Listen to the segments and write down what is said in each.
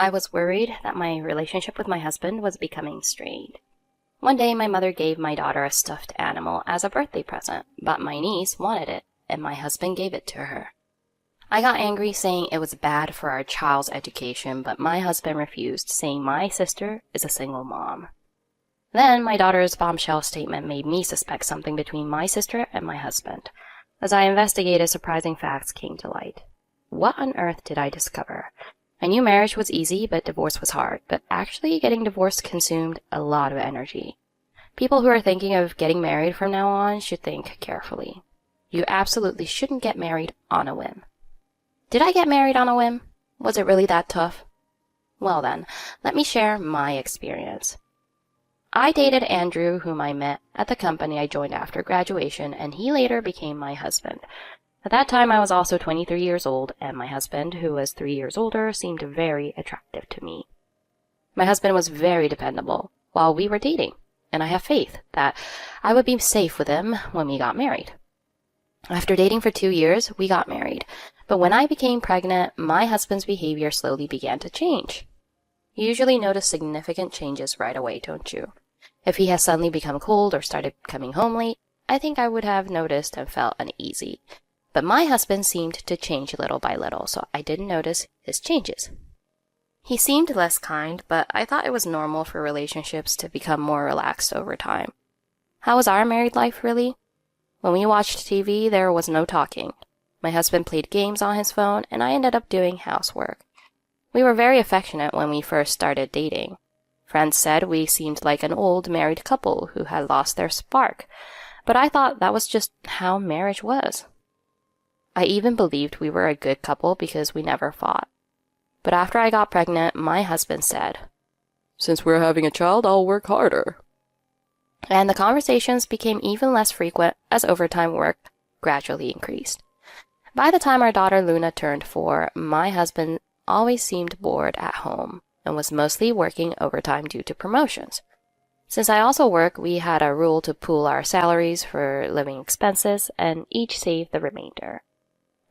I was worried that my relationship with my husband was becoming strained. One day, my mother gave my daughter a stuffed animal as a birthday present, but my niece wanted it, and my husband gave it to her. I got angry, saying it was bad for our child's education, but my husband refused, saying my sister is a single mom. Then my daughter's bombshell statement made me suspect something between my sister and my husband. As I investigated, surprising facts came to light. What on earth did I discover? I knew marriage was easy, but divorce was hard. But actually, getting divorced consumed a lot of energy. People who are thinking of getting married from now on should think carefully. You absolutely shouldn't get married on a whim. Did I get married on a whim? Was it really that tough? Well then, let me share my experience. I dated Andrew, whom I met at the company I joined after graduation, and he later became my husband. At that time, I was also 23 years old, and my husband, who was 3 years older, seemed very attractive to me. My husband was very dependable while we were dating, and I have faith that I would be safe with him when we got married. After dating for 2 years, we got married, but when I became pregnant, my husband's behavior slowly began to change. You usually notice significant changes right away, don't you? If he has suddenly become cold or started coming home late, I think I would have noticed and felt uneasy. But my husband seemed to change little by little, so I didn't notice his changes. He seemed less kind, but I thought it was normal for relationships to become more relaxed over time. How was our married life really? When we watched TV, there was no talking. My husband played games on his phone, and I ended up doing housework. We were very affectionate when we first started dating. Friends said we seemed like an old married couple who had lost their spark, but I thought that was just how marriage was. I even believed we were a good couple because we never fought. But after I got pregnant, my husband said, "Since we're having a child, I'll work harder." And the conversations became even less frequent as overtime work gradually increased. By the time our daughter Luna turned 4, my husband always seemed bored at home and was mostly working overtime due to promotions. Since I also work, we had a rule to pool our salaries for living expenses and each save the remainder.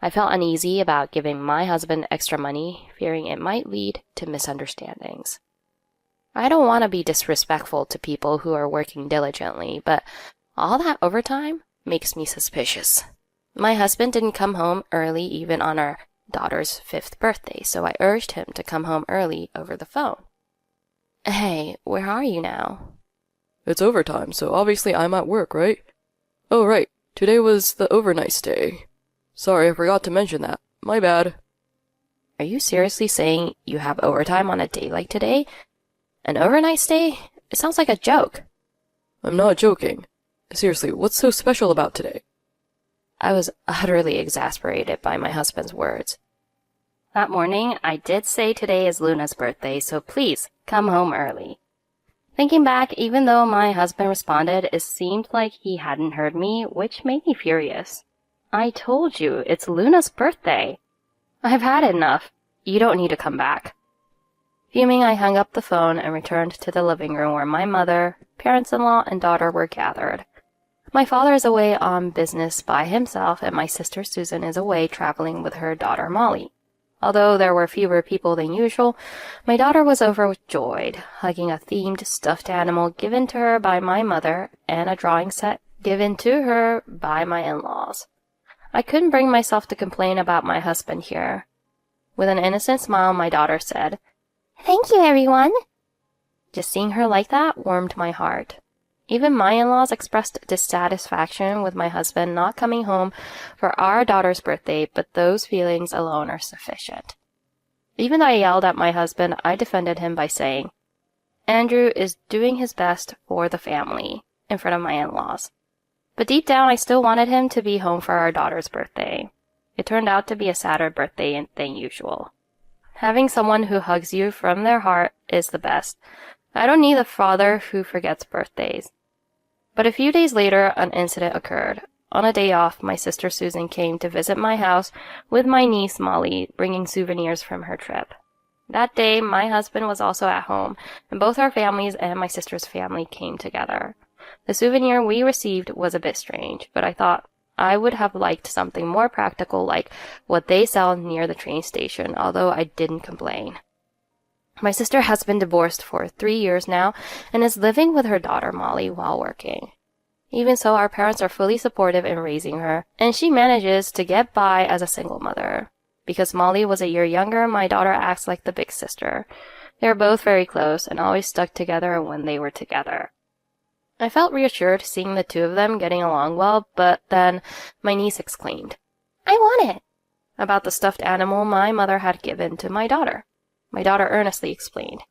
I felt uneasy about giving my husband extra money, fearing it might lead to misunderstandings. I don't want to be disrespectful to people who are working diligently, but all that overtime makes me suspicious. My husband didn't come home early even on our daughter's 5th birthday, so I urged him to come home early over the phone. "Hey, where are you now?" "It's overtime, so obviously I'm at work, right? Oh, right. Today was the overnight stay. Sorry, I forgot to mention that. My bad." "Are you seriously saying you have overtime on a day like today? An overnight stay? It sounds like a joke." "I'm not joking. Seriously, what's so special about today?" I was utterly exasperated by my husband's words. That morning, I did say today is Luna's birthday, so please come home early. Thinking back, even though my husband responded, it seemed like he hadn't heard me, which made me furious. "I told you, it's Luna's birthday. I've had enough. You don't need to come back." Fuming, I hung up the phone and returned to the living room where my mother, parents-in-law, and daughter were gathered. My father is away on business by himself, and my sister Susan is away traveling with her daughter Molly. Although there were fewer people than usual, my daughter was overjoyed, hugging a themed stuffed animal given to her by my mother and a drawing set given to her by my in-laws. I couldn't bring myself to complain about my husband here. With an innocent smile, my daughter said, "Thank you, everyone." Just seeing her like that warmed my heart. Even my in-laws expressed dissatisfaction with my husband not coming home for our daughter's birthday, but those feelings alone are sufficient. Even though I yelled at my husband, I defended him by saying, "Andrew is doing his best for the family," in front of my in-laws. But deep down, I still wanted him to be home for our daughter's birthday. It turned out to be a sadder birthday than usual. Having someone who hugs you from their heart is the best. I don't need a father who forgets birthdays. But a few days later, an incident occurred. On a day off, my sister Susan came to visit my house with my niece Molly, bringing souvenirs from her trip. That day, my husband was also at home, and both our families and my sister's family came together. The souvenir we received was a bit strange, but I thought I would have liked something more practical like what they sell near the train station, although I didn't complain. My sister has been divorced for 3 years now and is living with her daughter Molly while working. Even so, our parents are fully supportive in raising her, and she manages to get by as a single mother. Because Molly was a year younger, my daughter acts like the big sister. They are both very close and always stuck together when they were together. I felt reassured seeing the two of them getting along well, but then my niece exclaimed, "I want it!" about the stuffed animal my mother had given to my daughter. My daughter earnestly explained,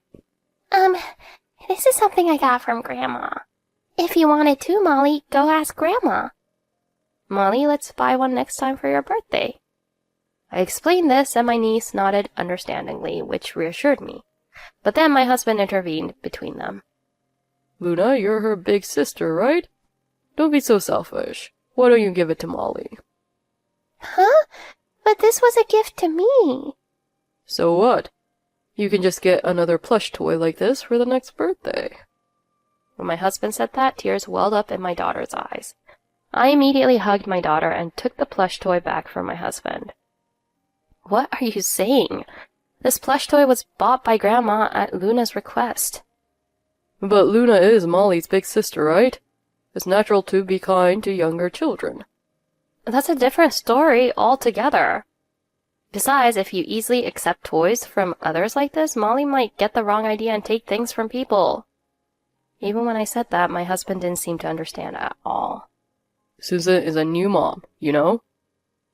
This is something I got from Grandma. If you want it too, Molly, go ask Grandma." "Molly, let's buy one next time for your birthday." I explained this, and my niece nodded understandingly, which reassured me. But then my husband intervened between them. "Luna, you're her big sister, right? Don't be so selfish. Why don't you give it to Molly?" "Huh? But this was a gift to me." "So what? You can just get another plush toy like this for the next birthday." When my husband said that, tears welled up in my daughter's eyes. I immediately hugged my daughter and took the plush toy back from my husband. "What are you saying? This plush toy was bought by Grandma at Luna's request." "But Luna is Molly's big sister, right? It's natural to be kind to younger children." "That's a different story altogether. Besides, if you easily accept toys from others like this, Molly might get the wrong idea and take things from people." Even when I said that, my husband didn't seem to understand at all. "Susan is a new mom, you know?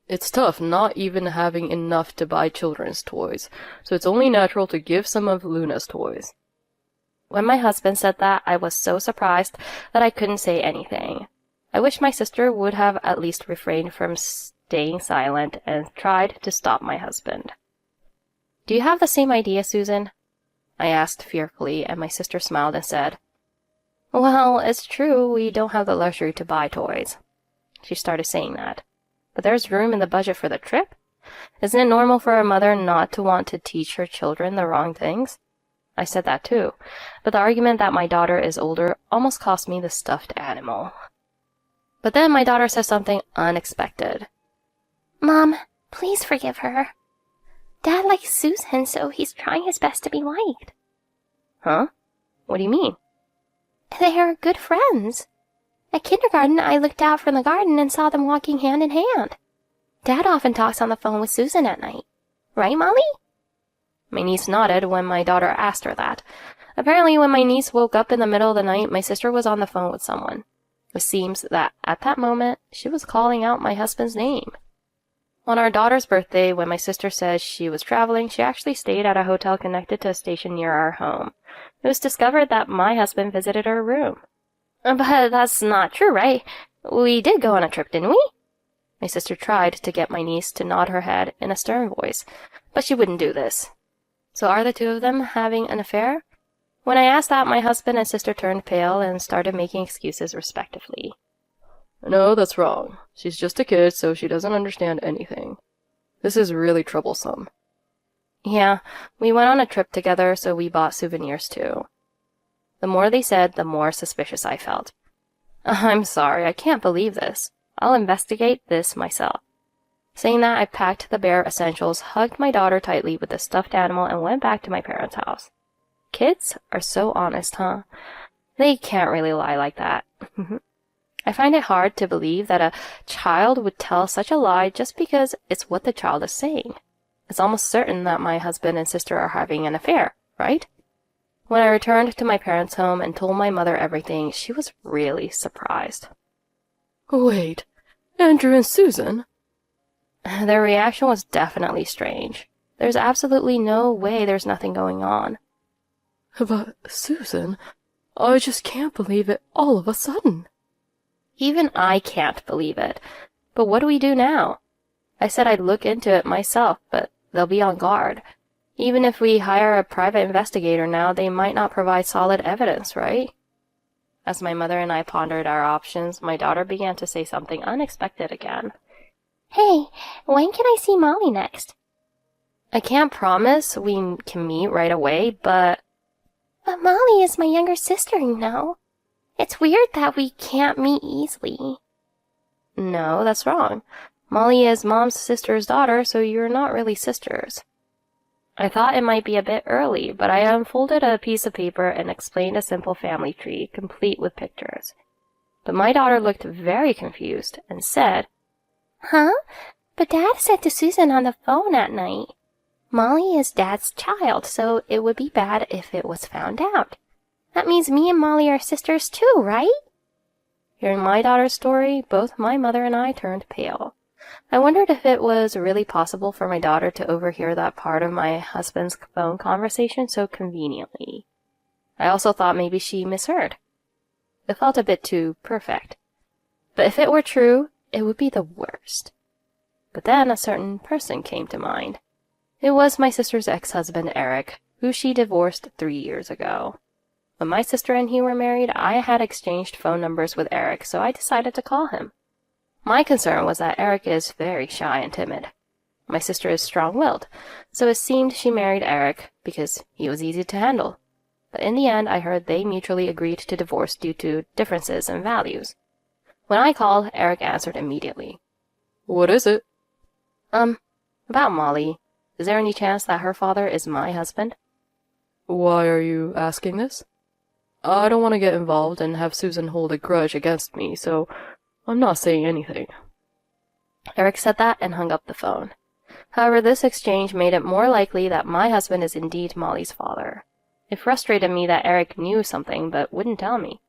It's tough not even having enough to buy children's toys, so it's only natural to give some of Luna's toys." When my husband said that, I was so surprised that I couldn't say anything. I wish my sister would have at least refrained from staying silent and tried to stop my husband. "Do you have the same idea, Susan?" I asked fearfully, and my sister smiled and said, "Well, it's true we don't have the luxury to buy toys." She started saying that. "But there's room in the budget for the trip? Isn't it normal for a mother not to want to teach her children the wrong things?" I said that too, but the argument that my daughter is older almost cost me the stuffed animal. But then my daughter said something unexpected. "Mom, please forgive her. Dad likes Susan, so he's trying his best to be liked." "Huh? What do you mean?" "They are good friends. At kindergarten, I looked out from the garden and saw them walking hand in hand. Dad often talks on the phone with Susan at night. Right, Molly?" My niece nodded when my daughter asked her that. Apparently, when my niece woke up in the middle of the night, my sister was on the phone with someone. It seems that at that moment, she was calling out my husband's name. On our daughter's birthday, when my sister said she was traveling, she actually stayed at a hotel connected to a station near our home. It was discovered that my husband visited her room. "But that's not true, right? We did go on a trip, didn't we?" My sister tried to get my niece to nod her head in a stern voice, but she wouldn't do this. So are the two of them having an affair? When I asked that, my husband and sister turned pale and started making excuses respectively. "No, that's wrong. She's just a kid, so she doesn't understand anything. This is really troublesome." "Yeah, we went on a trip together, so we bought souvenirs too." The more they said, the more suspicious I felt. "I'm sorry, I can't believe this. I'll investigate this myself." Saying that, I packed the bare essentials, hugged my daughter tightly with the stuffed animal, and went back to my parents' house. Kids are so honest, huh? They can't really lie like that. I find it hard to believe that a child would tell such a lie just because it's what the child is saying. It's almost certain that my husband and sister are having an affair, right? When I returned to my parents' home and told my mother everything, she was really surprised. "Wait, Andrew and Susan?" Their reaction was definitely strange. There's absolutely no way there's nothing going on. "But, Susan, I just can't believe it all of a sudden." Even I can't believe it. But what do we do now? I said I'd look into it myself, but they'll be on guard. Even if we hire a private investigator now, they might not provide solid evidence, right? As my mother and I pondered our options, my daughter began to say something unexpected again. "Hey, when can I see Molly next?" "I can't promise we can meet right away, but..." "But Molly is my younger sister, you know. It's weird that we can't meet easily." "No, that's wrong. Molly is Mom's sister's daughter, so you're not really sisters." I thought it might be a bit early, but I unfolded a piece of paper and explained a simple family tree, complete with pictures. But my daughter looked very confused and said, Huh? But Dad said to Susan on the phone at night, Molly is Dad's child, so it would be bad if it was found out. That means me and Molly are sisters too, right? Hearing my daughter's story, both my mother and I turned pale. I wondered if it was really possible for my daughter to overhear that part of my husband's phone conversation so conveniently. I also thought maybe she misheard. It felt a bit too perfect. But if it were true, it would be the worst. But then a certain person came to mind. It was my sister's ex-husband, Eric, who she divorced 3 years ago. When my sister and he were married, I had exchanged phone numbers with Eric, so I decided to call him. My concern was that Eric is very shy and timid. My sister is strong-willed, so it seemed she married Eric because he was easy to handle. But in the end, I heard they mutually agreed to divorce due to differences in values. When I called, Eric answered immediately. What is it? About Molly. Is there any chance that her father is my husband? Why are you asking this? I don't want to get involved and have Susan hold a grudge against me, so I'm not saying anything. Eric said that and hung up the phone. However, this exchange made it more likely that my husband is indeed Molly's father. It frustrated me that Eric knew something but wouldn't tell me.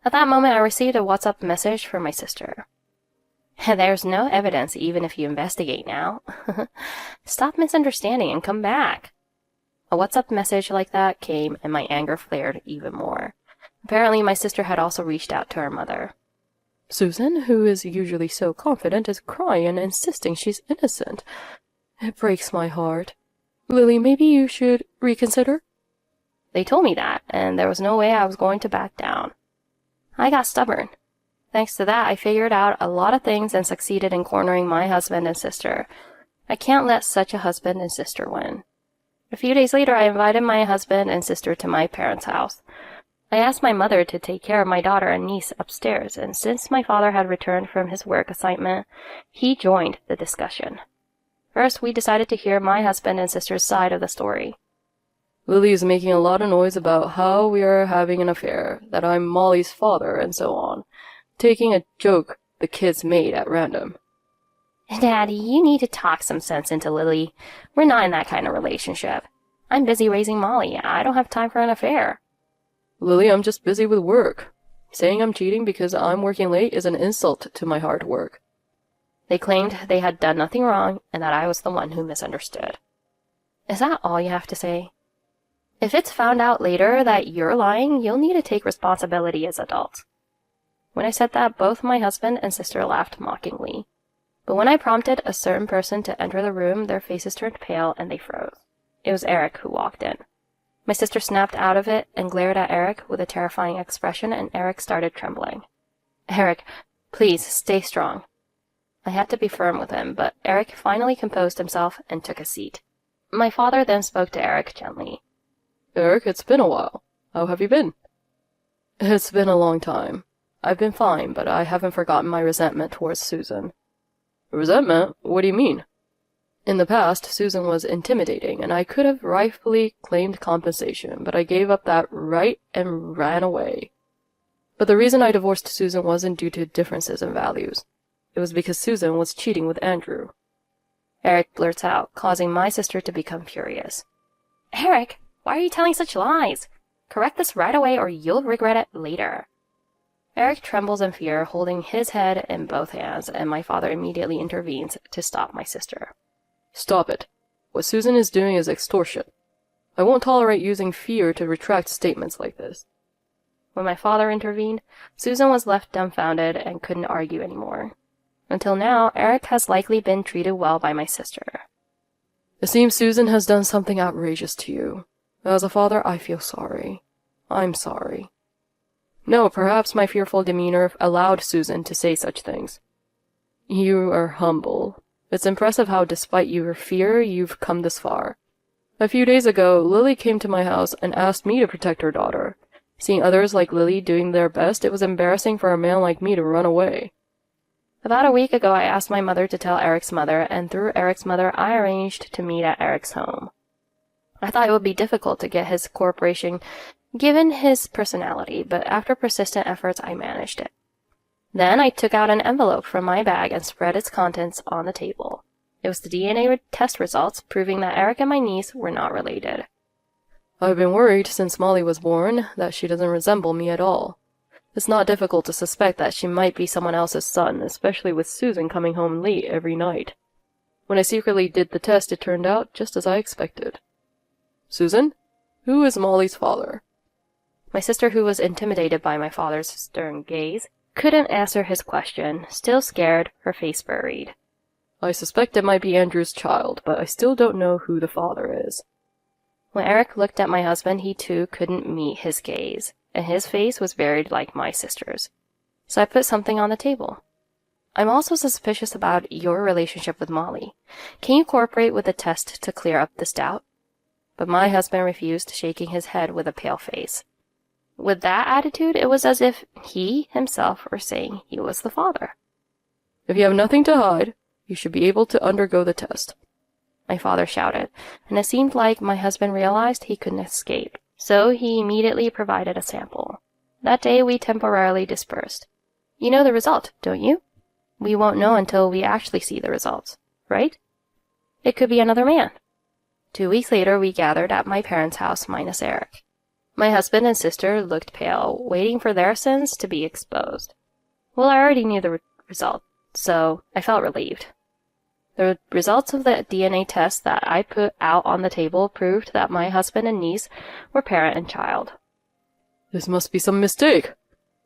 At that moment, I received a WhatsApp message from my sister. There's no evidence even if you investigate now. Stop misunderstanding and come back. A WhatsApp message like that came and my anger flared even more. Apparently, my sister had also reached out to her mother. Susan, who is usually so confident, is crying and insisting she's innocent. It breaks my heart. Lily, maybe you should reconsider? They told me that, and there was no way I was going to back down. I got stubborn. Thanks to that, I figured out a lot of things and succeeded in cornering my husband and sister. I can't let such a husband and sister win. A few days later, I invited my husband and sister to my parents' house. I asked my mother to take care of my daughter and niece upstairs, and since my father had returned from his work assignment, he joined the discussion. First, we decided to hear my husband and sister's side of the story. Lily is making a lot of noise about how we are having an affair, that I'm Molly's father, and so on, taking a joke the kids made at random. Daddy, you need to talk some sense into Lily. We're not in that kind of relationship. I'm busy raising Molly. I don't have time for an affair. Lily, I'm just busy with work. Saying I'm cheating because I'm working late is an insult to my hard work. They claimed they had done nothing wrong and that I was the one who misunderstood. Is that all you have to say? If it's found out later that you're lying, you'll need to take responsibility as adults. When I said that, both my husband and sister laughed mockingly. But when I prompted a certain person to enter the room, their faces turned pale and they froze. It was Eric who walked in. My sister snapped out of it and glared at Eric with a terrifying expression, and Eric started trembling. Eric, please, stay strong. I had to be firm with him, but Eric finally composed himself and took a seat. My father then spoke to Eric gently. Eric, it's been a while. How have you been? It's been a long time. I've been fine, but I haven't forgotten my resentment towards Susan. Resentment? What do you mean? In the past, Susan was intimidating, and I could have rightfully claimed compensation, but I gave up that right and ran away. But the reason I divorced Susan wasn't due to differences in values. It was because Susan was cheating with Andrew. Eric blurts out, causing my sister to become furious. Eric, why are you telling such lies? Correct this right away or you'll regret it later. Eric trembles in fear, holding his head in both hands, and my father immediately intervenes to stop my sister. Stop it. What Susan is doing is extortion. I won't tolerate using fear to retract statements like this. When my father intervened, Susan was left dumbfounded and couldn't argue anymore. Until now, Eric has likely been treated well by my sister. It seems Susan has done something outrageous to you. As a father, I feel sorry. I'm sorry. No, perhaps my fearful demeanor allowed Susan to say such things. You are humble. It's impressive how, despite your fear, you've come this far. A few days ago, Lily came to my house and asked me to protect her daughter. Seeing others like Lily doing their best, it was embarrassing for a man like me to run away. About a week ago, I asked my mother to tell Eric's mother, and through Eric's mother, I arranged to meet at Eric's home. I thought it would be difficult to get his cooperation given his personality, but after persistent efforts, I managed it. Then I took out an envelope from my bag and spread its contents on the table. It was the DNA test results proving that Eric and my niece were not related. I've been worried since Molly was born that she doesn't resemble me at all. It's not difficult to suspect that she might be someone else's son, especially with Susan coming home late every night. When I secretly did the test, it turned out just as I expected. Susan, who is Molly's father? My sister, who was intimidated by my father's stern gaze, couldn't answer his question. Still scared, her face buried. I suspect it might be Andrew's child, but I still don't know who the father is. When Eric looked at my husband, he too couldn't meet his gaze, and his face was buried like my sister's. So I put something on the table. I'm also suspicious about your relationship with Molly. Can you cooperate with the test to clear up this doubt? But my husband refused, shaking his head with a pale face. With that attitude, it was as if he himself were saying he was the father. If you have nothing to hide, you should be able to undergo the test. My father shouted, and it seemed like my husband realized he couldn't escape, so he immediately provided a sample. That day we temporarily dispersed. You know the result, don't you? We won't know until we actually see the results, right? It could be another man. 2 weeks later, we gathered at my parents' house minus Eric. My husband and sister looked pale, waiting for their sins to be exposed. Well, I already knew the result, so I felt relieved. The results of the DNA test that I put out on the table proved that my husband and niece were parent and child. This must be some mistake.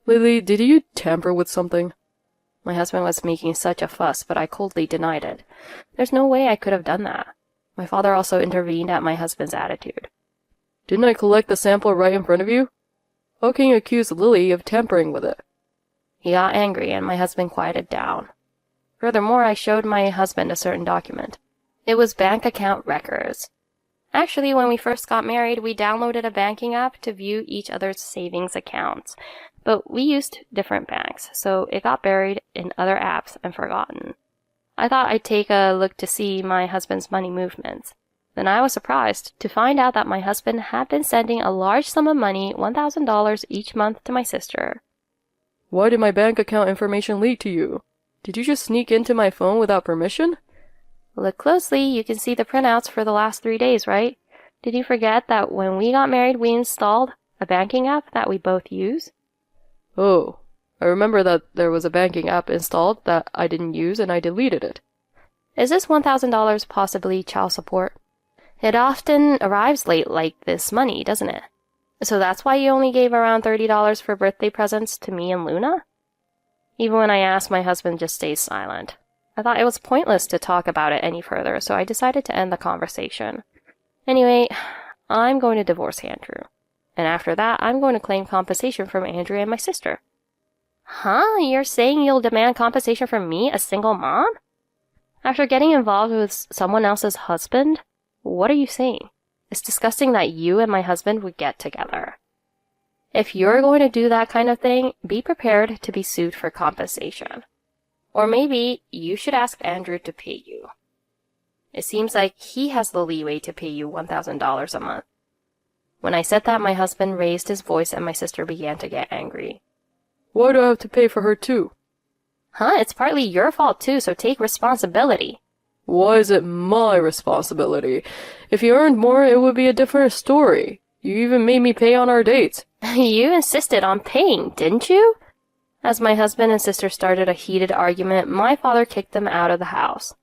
Lily, did you tamper with something? My husband was making such a fuss, but I coldly denied it. There's no way I could have done that. My father also intervened at my husband's attitude. Didn't I collect the sample right in front of you? How can you accuse Lily of tampering with it? He got angry, and my husband quieted down. Furthermore, I showed my husband a certain document. It was bank account records. Actually, when we first got married, we downloaded a banking app to view each other's savings accounts, but we used different banks, so it got buried in other apps and forgotten. I thought I'd take a look to see my husband's money movements. Then I was surprised to find out that my husband had been sending a large sum of money, $1,000 each month, to my sister. Why did my bank account information leak to you? Did you just sneak into my phone without permission? Look closely, you can see the printouts for the last 3 days, right? Did you forget that when we got married, we installed a banking app that we both use? Oh, I remember that there was a banking app installed that I didn't use and I deleted it. Is this $1,000 possibly child support? It often arrives late like this money, doesn't it? So that's why you only gave around $30 for birthday presents to me and Luna? Even when I asked, my husband just stays silent. I thought it was pointless to talk about it any further, so I decided to end the conversation. Anyway, I'm going to divorce Andrew. And after that, I'm going to claim compensation from Andrew and my sister. Huh? You're saying you'll demand compensation from me, a single mom? After getting involved with someone else's husband? What are you saying? It's disgusting that you and my husband would get together. If you're going to do that kind of thing, be prepared to be sued for compensation. Or maybe you should ask Andrew to pay you. It seems like he has the leeway to pay you $1,000 a month. When I said that, my husband raised his voice and my sister began to get angry. Why do I have to pay for her too? Huh? It's partly your fault too, so take responsibility. Why is it my responsibility? If you earned more, it would be a different story. You even made me pay on our dates. You insisted on paying, didn't you? As my husband and sister started a heated argument, my father kicked them out of the house.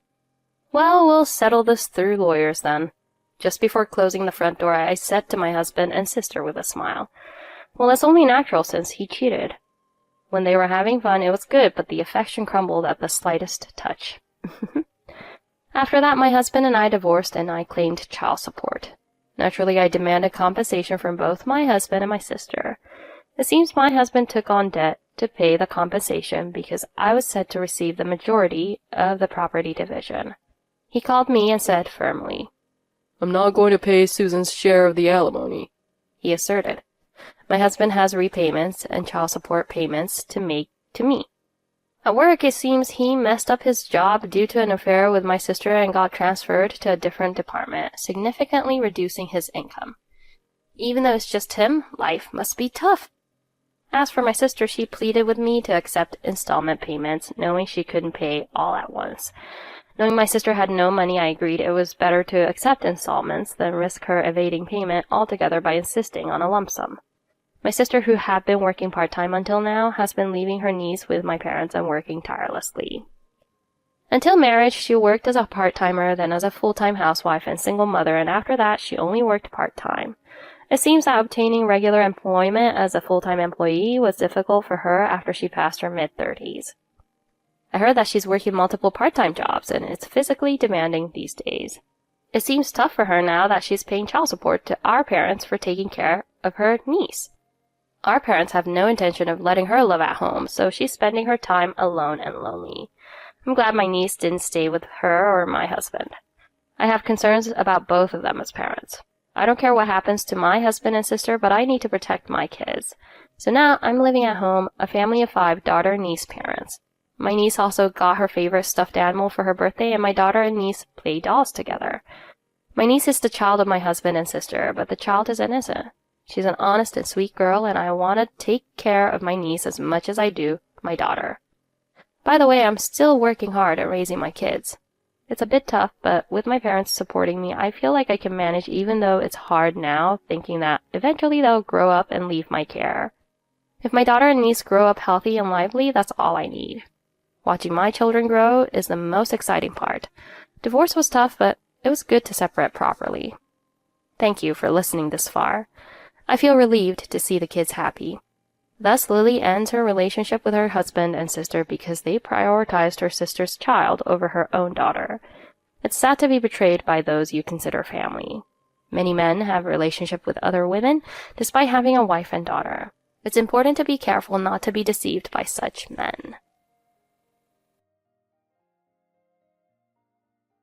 Well, we'll settle this through lawyers then. Just before closing the front door, I said to my husband and sister with a smile, well, it's only natural since he cheated. When they were having fun, it was good, but the affection crumbled at the slightest touch. After that, my husband and I divorced, and I claimed child support. Naturally, I demanded compensation from both my husband and my sister. It seems my husband took on debt to pay the compensation because I was said to receive the majority of the property division. He called me and said firmly, I'm not going to pay Susan's share of the alimony, he asserted. My husband has repayments and child support payments to make to me. At work, it seems he messed up his job due to an affair with my sister and got transferred to a different department, significantly reducing his income. Even though it's just him, life must be tough. As for my sister, she pleaded with me to accept installment payments, knowing she couldn't pay all at once. Knowing my sister had no money, I agreed it was better to accept installments than risk her evading payment altogether by insisting on a lump sum. My sister, who had been working part-time until now, has been leaving her niece with my parents and working tirelessly. Until marriage, she worked as a part-timer, then as a full-time housewife and single mother, and after that, she only worked part-time. It seems that obtaining regular employment as a full-time employee was difficult for her after she passed her mid-30s. I heard that she's working multiple part-time jobs, and it's physically demanding these days. It seems tough for her now that she's paying child support to our parents for taking care of her niece. Our parents have no intention of letting her live at home, so she's spending her time alone and lonely. I'm glad my niece didn't stay with her or my husband. I have concerns about both of them as parents. I don't care what happens to my husband and sister, but I need to protect my kids. So now I'm living at home, a family of 5 daughter-niece parents. My niece also got her favorite stuffed animal for her birthday, and my daughter and niece play dolls together. My niece is the child of my husband and sister, but the child is innocent. She's an honest and sweet girl, and I want to take care of my niece as much as I do my daughter. By the way, I'm still working hard at raising my kids. It's a bit tough, but with my parents supporting me, I feel like I can manage even though it's hard now, thinking that eventually they'll grow up and leave my care. If my daughter and niece grow up healthy and lively, that's all I need. Watching my children grow is the most exciting part. Divorce was tough, but it was good to separate properly. Thank you for listening this far. I feel relieved to see the kids happy. Thus, Lily ends her relationship with her husband and sister because they prioritized her sister's child over her own daughter. It's sad to be betrayed by those you consider family. Many men have a relationship with other women despite having a wife and daughter. It's important to be careful not to be deceived by such men.